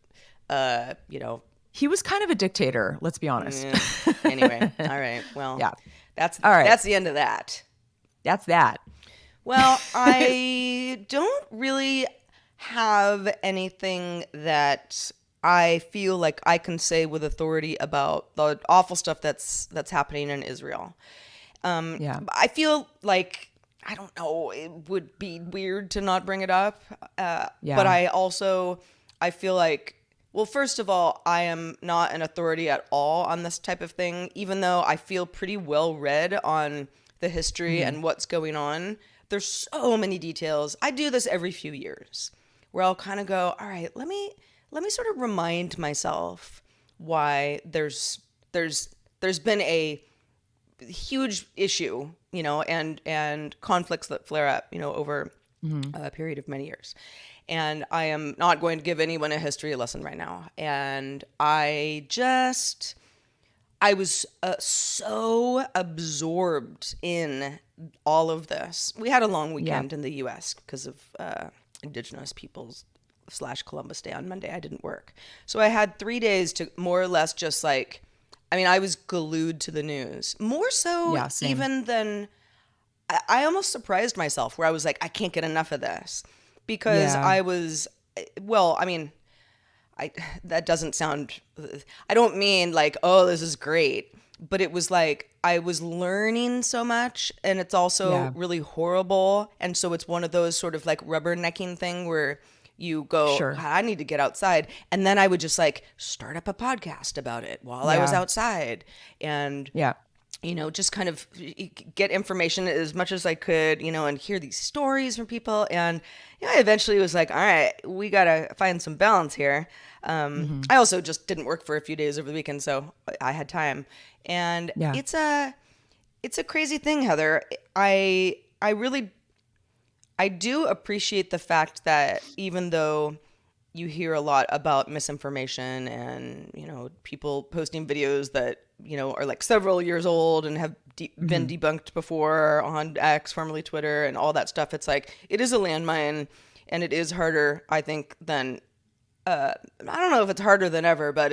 Speaker 1: uh, you know,
Speaker 2: He was kind of a dictator, let's be honest.
Speaker 1: eh, anyway. All right. Well,
Speaker 2: Yeah.
Speaker 1: that's,
Speaker 2: All right.
Speaker 1: that's the end of that.
Speaker 2: That's that.
Speaker 1: Well, I don't really have anything that I feel like I can say with authority about the awful stuff that's happening in Israel.
Speaker 2: Yeah.
Speaker 1: I feel like, I don't know, it would be weird to not bring it up. But
Speaker 2: Yeah.
Speaker 1: I feel like, well, first of all, I am not an authority at all on this type of thing, even though I feel pretty well read on the history and what's going on. There's so many details. I do this every few years where I'll kind of go, all right, let me sort of remind myself why there's been a huge issue, and conflicts that flare up, over a period of many years. And I am not going to give anyone a history lesson right now. And I was so absorbed in all of this. We had a long
Speaker 2: Yeah.
Speaker 1: weekend in the U.S. because of Indigenous Peoples / Columbus Day on Monday. I didn't work. So I had 3 days to more or less just like, I mean, I was glued to the news. More so
Speaker 2: Yeah, same.
Speaker 1: even than, I almost surprised myself where I was like, I can't get enough of this. Because
Speaker 2: Yeah.
Speaker 1: I was, well, I mean, that doesn't sound, I don't mean like, oh, this is great, but it was like I was learning so much, and it's also
Speaker 2: Yeah.
Speaker 1: really horrible. And so it's one of those sort of like rubbernecking thing where you go,
Speaker 2: Sure.
Speaker 1: "God, I need to get outside." And then I would just like start up a podcast about it while I was
Speaker 2: Yeah.
Speaker 1: outside, and
Speaker 2: Yeah.
Speaker 1: just kind of get information as much as I could, and hear these stories from people. And I eventually was like, all right, we got to find some balance here. I also just didn't work for a few days over the weekend, so I had time. And
Speaker 2: Yeah.
Speaker 1: it's a crazy thing, Heather. I really, I do appreciate the fact that even though you hear a lot about misinformation and, people posting videos that, are like several years old and have been debunked before on X, formerly Twitter, and all that stuff. It's like, it is a landmine, and it is harder, I think, than, I don't know if it's harder than ever, but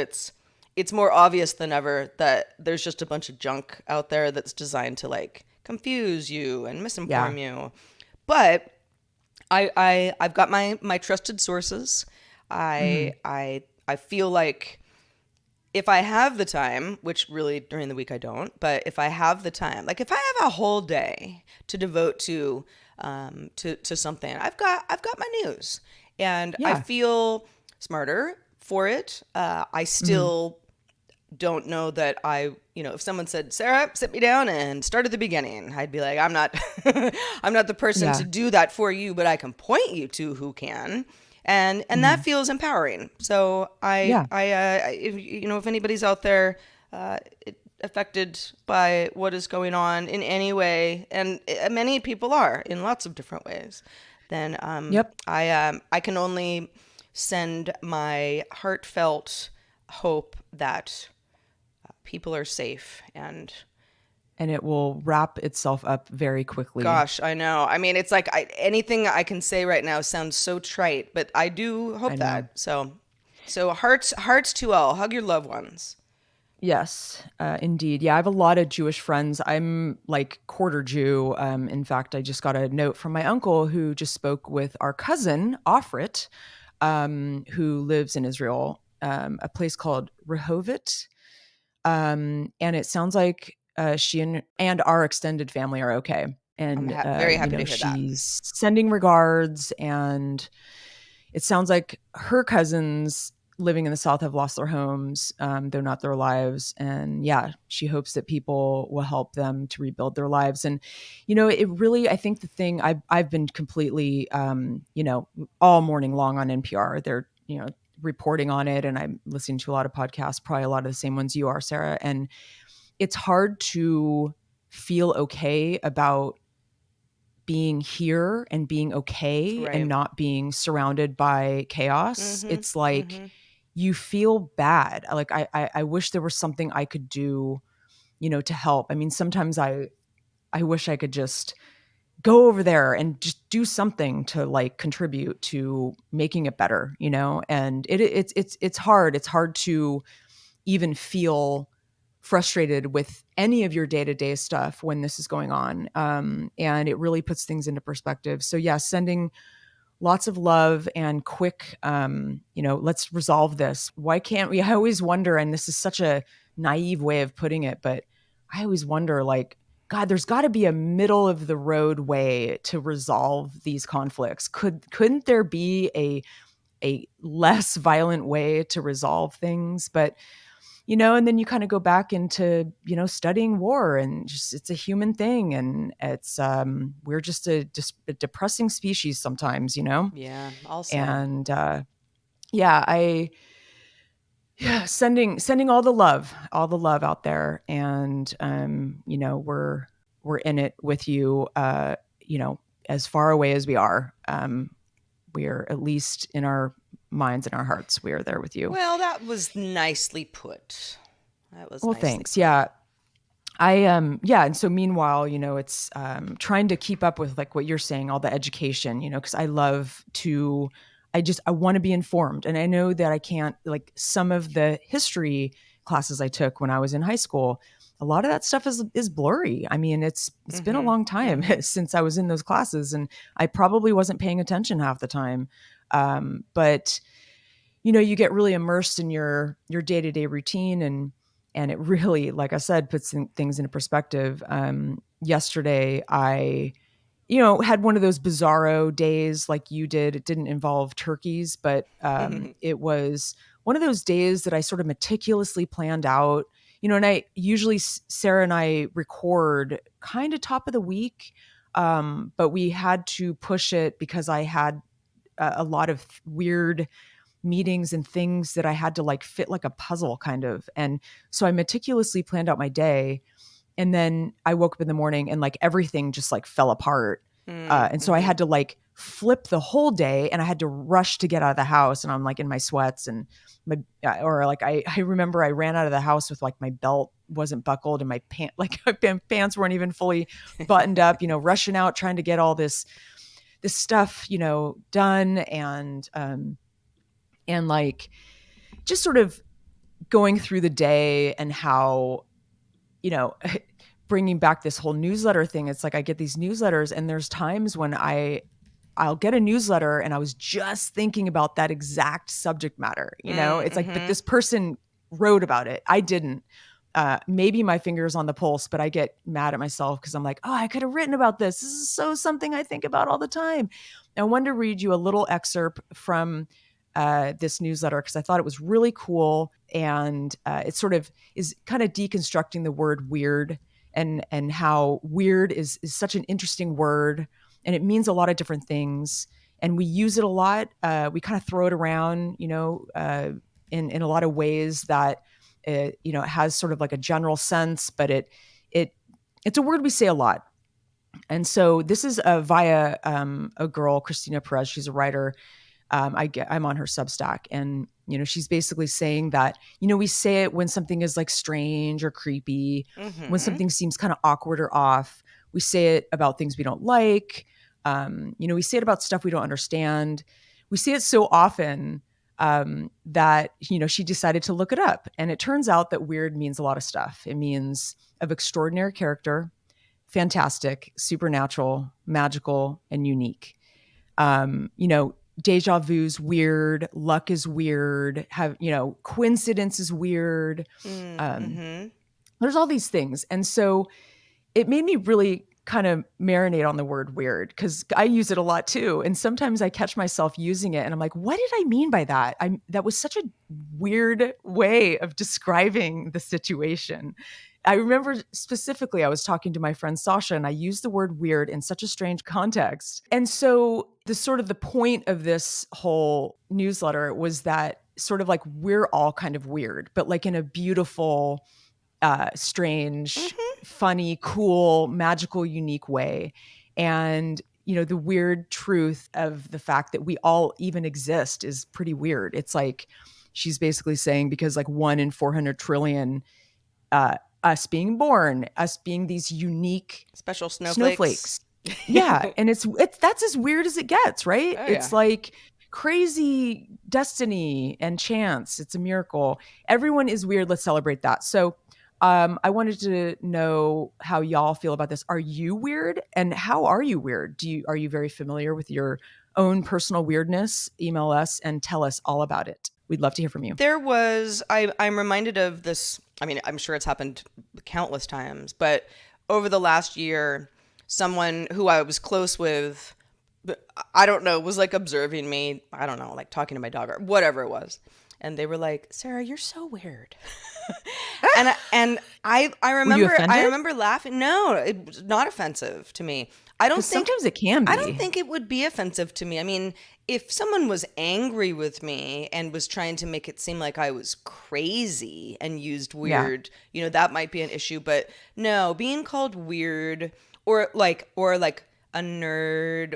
Speaker 1: it's more obvious than ever that there's just a bunch of junk out there that's designed to like confuse you and misinform you. But I've got my trusted sources. I feel like if I have the time, which really during the week I don't, but if I have the time, like if I have a whole day to devote to something, I've got my news, and I
Speaker 2: Yeah.
Speaker 1: feel smarter for it. I
Speaker 2: Mhm.
Speaker 1: still don't know that if someone said, Sarah, sit me down and start at the beginning, I'd be like, I'm not, I'm not the person to
Speaker 2: Yeah.
Speaker 1: do that for you, but I can point you to who can. And that
Speaker 2: Mhm.
Speaker 1: feels empowering. So
Speaker 2: Yeah.
Speaker 1: if anybody's out there, uh, affected by what is going on in any way, and many people are in lots of different ways, then
Speaker 2: Yep.
Speaker 1: I can only send my heartfelt hope that people are safe. And
Speaker 2: And it will wrap itself up very quickly.
Speaker 1: gosh, I know. I mean, it's like anything I can say right now sounds so trite, but I do
Speaker 2: I
Speaker 1: hope
Speaker 2: know.
Speaker 1: that. So hearts to all. Hug your loved ones.
Speaker 2: Yes, indeed. Yeah, I have a lot of Jewish friends. I'm like quarter Jew. In fact, I just got a note from my uncle who just spoke with our cousin, Offrit, who lives in Israel, a place called Rehovot. And it sounds like she and our extended family are okay.
Speaker 1: I'm
Speaker 2: And,
Speaker 1: very happy to hear that.
Speaker 2: she's sending regards. And it sounds like her cousins living in the South have lost their homes, though not their lives. And yeah, she hopes that people will help them to rebuild their lives. And, it really, I think the thing I've been completely, all morning long on NPR, they're, reporting on it. And I'm listening to a lot of podcasts, probably a lot of the same ones you are, Sarah. And it's hard to feel okay about being here and being okay and
Speaker 1: Right.
Speaker 2: not being surrounded by chaos.
Speaker 1: Mm-hmm.
Speaker 2: It's like
Speaker 1: Mm-hmm.
Speaker 2: you feel bad. Like I wish there was something I could do, to help. I mean, sometimes I wish I could just go over there and just do something to like contribute to making it better, And it's hard. It's hard to even feel frustrated with any of your day-to-day stuff when this is going on, and it really puts things into perspective. So yeah, sending lots of love and quick, let's resolve this. Why can't we? I always wonder, and this is such a naive way of putting it, but I always wonder, like, God, there's got to be a middle of the road way to resolve these conflicts. Couldn't there be a less violent way to resolve things? But and then you kind of go back into, studying war, and just it's a human thing, and it's we're just a depressing species sometimes,
Speaker 1: Yeah, I'll say.
Speaker 2: and yeah, sending all the love out there, and we're in it with you, as far away as we are, we're at least in our minds and our hearts, we are there with you.
Speaker 1: Well, that was nicely put. That was
Speaker 2: Well,
Speaker 1: nicely
Speaker 2: thanks.
Speaker 1: put.
Speaker 2: Yeah. And so meanwhile, it's trying to keep up with like what you're saying, all the education, because I want to be informed. And I know that I can't, like, some of the history classes I took when I was in high school, a lot of that stuff is blurry. I mean, it's been a
Speaker 1: Mm-hmm.
Speaker 2: long time
Speaker 1: Mm-hmm.
Speaker 2: since I was in those classes, and I probably wasn't paying attention half the time. But you get really immersed in your day-to-day routine, and it really, like I said, puts things into perspective. Yesterday I had one of those bizarro days like you did. It didn't involve turkeys, but it was one of those days that I sort of meticulously planned out. And I usually, Sarah and I record kind of top of the week, but we had to push it because I had a lot of weird meetings and things that I had to like fit like a puzzle kind of. And so I meticulously planned out my day. And then I woke up in the morning and like everything just like fell apart. And so I
Speaker 1: Mm-hmm.
Speaker 2: had to like flip the whole day, and I had to rush to get out of the house, and I'm like in my sweats and or like I remember I ran out of the house with like my belt wasn't buckled and my pants weren't even fully buttoned up, rushing out, trying to get all this stuff, done. And like just sort of going through the day, and how, you know, bringing back this whole newsletter thing. It's like I get these newsletters, and there's times when I'll get a newsletter and I was just thinking about that exact subject matter. It's like, but
Speaker 1: Mm-hmm.
Speaker 2: this person wrote about it. I didn't. Maybe my finger's on the pulse, but I get mad at myself because I'm like, oh, I could have written about this. This is so something I think about all the time. I wanted to read you a little excerpt from this newsletter because I thought it was really cool. And it sort of is kind of deconstructing the word weird and how weird is such an interesting word. And it means a lot of different things. And we use it a lot. We kind of throw it around, in a lot of ways that it has sort of like a general sense, but it's a word we say a lot. And so this is via a girl, Christina Perez. She's a writer. I'm on her Substack, and she's basically saying that we say it when something is like strange or creepy, when something seems kind of awkward or off. We say it about things we don't like. We say it about stuff we don't understand. We say it so often that she decided to look it up, and it turns out that weird means a lot of stuff. It means of extraordinary character, fantastic, supernatural, magical, and unique. Deja vu's weird, luck is weird, coincidence is weird. There's all these things. And so it made me really kind of marinate on the word weird because I use it a lot too. And sometimes I catch myself using it and I'm like, what did I mean by that? That was such a weird way of describing the situation. I remember specifically, I was talking to my friend Sasha and I used the word weird in such a strange context. And so the point of this whole newsletter was that sort of like we're all kind of weird, but like in a beautiful, strange, funny, cool, magical, unique way. And the weird truth of the fact that we all even exist is pretty weird. It's like she's basically saying because like 1 in 400 trillion us being born, us being these unique
Speaker 1: special snowflakes.
Speaker 2: Yeah. And that's as weird as it gets, right?
Speaker 1: Oh,
Speaker 2: it's like crazy destiny and chance. It's a miracle. Everyone is weird. Let's celebrate that. So I wanted to know how y'all feel about this. Are you weird? And how are you weird? Are you very familiar with your own personal weirdness? Email us and tell us all about it. We'd love to hear from you.
Speaker 1: I'm reminded of this. I mean, I'm sure it's happened countless times, but over the last year, someone who I was close with, I don't know, was like observing me. I don't know, like talking to my dog or whatever it was. And they were like, Sarah, you're so weird. and I remember laughing. No, it was not offensive to me. I don't think
Speaker 2: sometimes it can be.
Speaker 1: I don't think it would be offensive to me. I mean, if someone was angry with me and was trying to make it seem like I was crazy and used weird, that might be an issue. But no, being called weird or like a nerd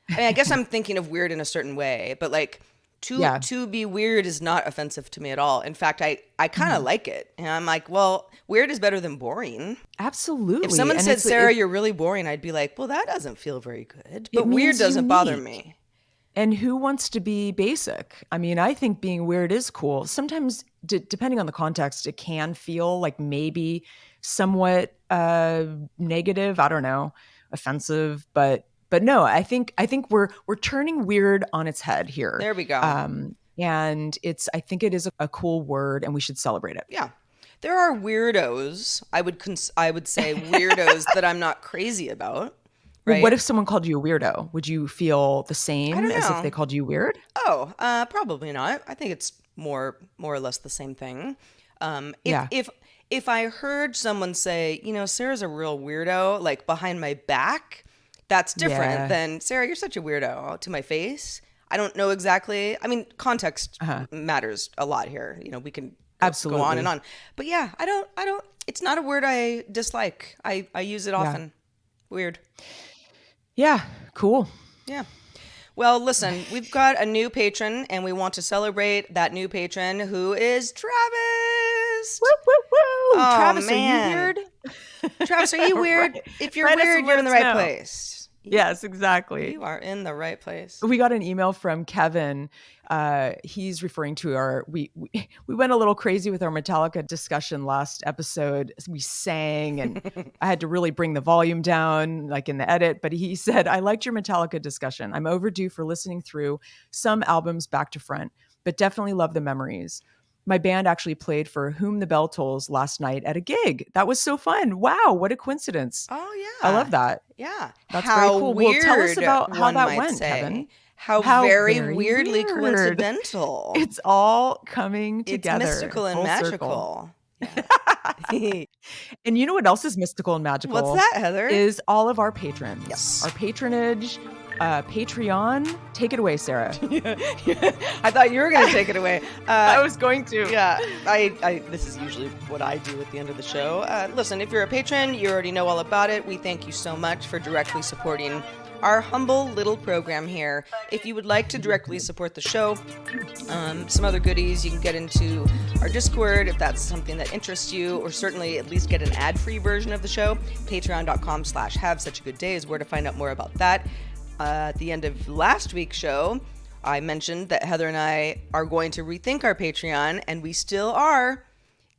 Speaker 1: I guess I'm thinking of weird in a certain way, but like to be weird is not offensive to me at all. In fact, I kind of like it. And I'm like, well, weird is better than boring.
Speaker 2: Absolutely.
Speaker 1: If someone said, Sarah, you're really boring, I'd be like, well, that doesn't feel very good. But weird doesn't bother me.
Speaker 2: And who wants to be basic? I mean, I think being weird is cool. Sometimes, depending on the context, it can feel like maybe somewhat negative. I don't know, offensive, but no, I think we're turning weird on its head here.
Speaker 1: There we go.
Speaker 2: And I think it is a cool word, and we should celebrate it.
Speaker 1: Yeah, there are weirdos. I would say weirdos that I'm not crazy about. Right?
Speaker 2: Well, what if someone called you a weirdo? Would you feel the same as if they called you weird?
Speaker 1: Oh, probably not. I think it's more or less the same thing. If I heard someone say, Sarah's a real weirdo, like behind my back, that's different than, Sarah, you're such a weirdo to my face. I don't know exactly. I mean, context matters a lot here. We can go on and on. But yeah, I don't, it's not a word I dislike. I use it often. Weird.
Speaker 2: Yeah, cool.
Speaker 1: Yeah. Well, listen, we've got a new patron, and we want to celebrate that new patron, who is Travis.
Speaker 2: Woo, woo, woo.
Speaker 1: Oh,
Speaker 2: Travis,
Speaker 1: man.
Speaker 2: Are you weird?
Speaker 1: Travis, are you weird? If you're weird, you're in the right place.
Speaker 2: Yes, exactly.
Speaker 1: You are in the right place.
Speaker 2: We got an email from Kevin. He's referring to we went a little crazy with our Metallica discussion last episode. We sang, and I had to really bring the volume down, like in the edit. But he said, I liked your Metallica discussion. I'm overdue for listening through some albums back to front, but definitely love the memories. my band actually played for Whom the Bell Tolls last night at a gig. That was so fun. Wow, what a coincidence.
Speaker 1: Oh
Speaker 2: I
Speaker 1: yeah.
Speaker 2: love that.
Speaker 1: Yeah.
Speaker 2: That's very
Speaker 1: How
Speaker 2: cool. Well,
Speaker 1: weird,
Speaker 2: tell us about how
Speaker 1: one
Speaker 2: that
Speaker 1: might
Speaker 2: went,
Speaker 1: say.
Speaker 2: Kevin.
Speaker 1: How very weirdly
Speaker 2: weird.
Speaker 1: coincidental.
Speaker 2: It's all coming
Speaker 1: It's
Speaker 2: together.
Speaker 1: mystical and
Speaker 2: full
Speaker 1: magical.
Speaker 2: circle.
Speaker 1: Yeah.
Speaker 2: And you know what else is mystical and magical?
Speaker 1: What's that, Heather?
Speaker 2: Is all of our patrons.
Speaker 1: Yes.
Speaker 2: Our patronage, Patreon. Take it away, Sarah.
Speaker 1: I thought you were going to take it away.
Speaker 2: I was going to.
Speaker 1: Yeah, this is usually what I do at the end of the show. Listen, if you're a patron, you already know all about it. We thank you so much for directly supporting our humble little program here. If you would like to directly support the show, some other goodies, you can get into our Discord if that's something that interests you, or certainly at least get an ad-free version of the show. Patreon.com/havesuchagoodday is where to find out more about that. At the end of last week's show, I mentioned that Heather and I are going to rethink our Patreon, and we still are.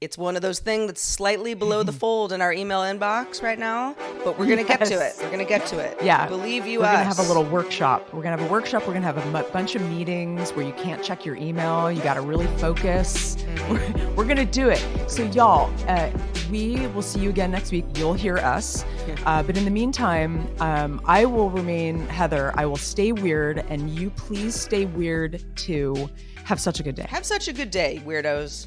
Speaker 1: It's one of those things that's slightly below the fold in our email inbox right now, but we're going to get to it. We're going to get to it.
Speaker 2: Yeah.
Speaker 1: Believe you
Speaker 2: We're
Speaker 1: us.
Speaker 2: going to have a little workshop. We're going to have a workshop. We're going to have a bunch of meetings where you can't check your email. You got to really focus. We're going to do it. So y'all, we will see you again next week. You'll hear us. But in the meantime, I will remain Heather. I will stay weird, and you please stay weird too. Have such a good day.
Speaker 1: Have such a good day, weirdos.